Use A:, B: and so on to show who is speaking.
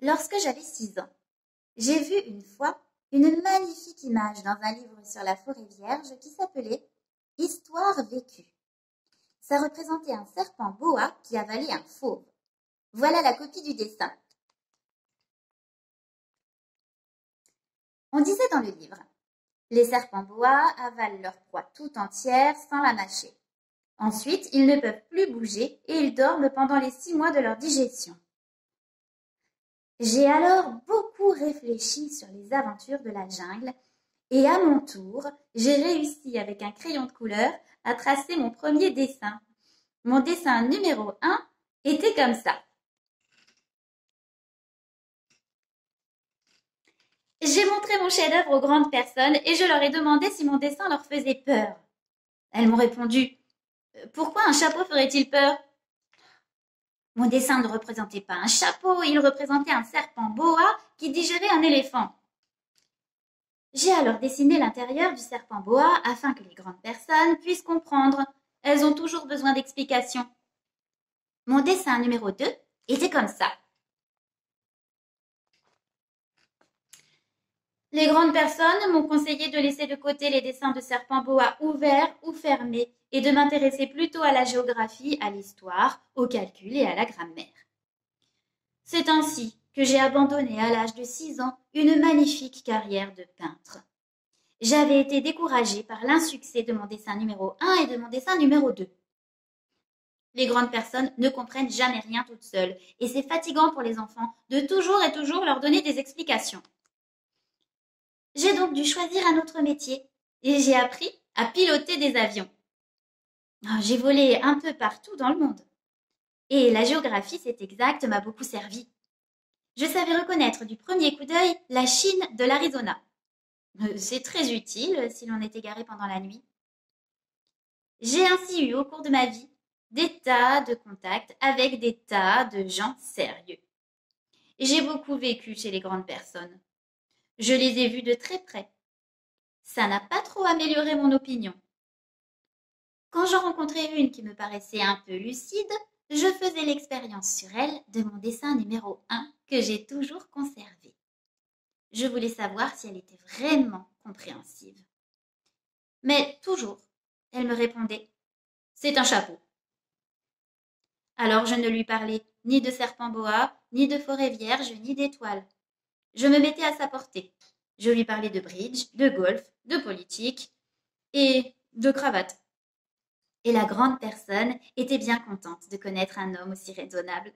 A: Lorsque j'avais 6 ans, j'ai vu une fois une magnifique image dans un livre sur la forêt vierge qui s'appelait Histoire vécue. Ça représentait un serpent boa qui avalait un fauve. Voilà la copie du dessin. On disait dans le livre, les serpents boa avalent leur proie tout entière sans la mâcher. Ensuite, ils ne peuvent plus bouger et ils dorment pendant les 6 mois de leur digestion. J'ai alors beaucoup réfléchi sur les aventures de la jungle et à mon tour, j'ai réussi avec un crayon de couleur à tracer mon premier dessin. Mon dessin numéro 1 était comme ça. J'ai montré mon chef-d'œuvre aux grandes personnes et je leur ai demandé si mon dessin leur faisait peur. Elles m'ont répondu « Pourquoi un chapeau ferait-il peur ?» Mon dessin ne représentait pas un chapeau, il représentait un serpent boa qui digérait un éléphant. J'ai alors dessiné l'intérieur du serpent boa afin que les grandes personnes puissent comprendre. Elles ont toujours besoin d'explications. Mon dessin numéro 2 était comme ça. Les grandes personnes m'ont conseillé de laisser de côté les dessins de serpents boa ouverts ou fermés et de m'intéresser plutôt à la géographie, à l'histoire, au calcul et à la grammaire. C'est ainsi que j'ai abandonné à l'âge de 6 ans une magnifique carrière de peintre. J'avais été découragée par l'insuccès de mon dessin numéro 1 et de mon dessin numéro 2. Les grandes personnes ne comprennent jamais rien toutes seules et c'est fatigant pour les enfants de toujours et toujours leur donner des explications. J'ai donc dû choisir un autre métier et j'ai appris à piloter des avions. J'ai volé un peu partout dans le monde. Et la géographie, c'est exact, m'a beaucoup servi. Je savais reconnaître du premier coup d'œil la Chine de l'Arizona. C'est très utile si l'on est égaré pendant la nuit. J'ai ainsi eu au cours de ma vie des tas de contacts avec des tas de gens sérieux. J'ai beaucoup vécu chez les grandes personnes. Je les ai vus de très près. Ça n'a pas trop amélioré mon opinion. Quand j'en rencontrais une qui me paraissait un peu lucide, je faisais l'expérience sur elle de mon dessin numéro 1 que j'ai toujours conservé. Je voulais savoir si elle était vraiment compréhensive. Mais toujours, elle me répondait « C'est un chapeau ». Alors je ne lui parlais ni de serpent boa, ni de forêt vierge, ni d'étoiles. Je me mettais à sa portée. Je lui parlais de bridge, de golf, de politique et de cravate. Et la grande personne était bien contente de connaître un homme aussi raisonnable.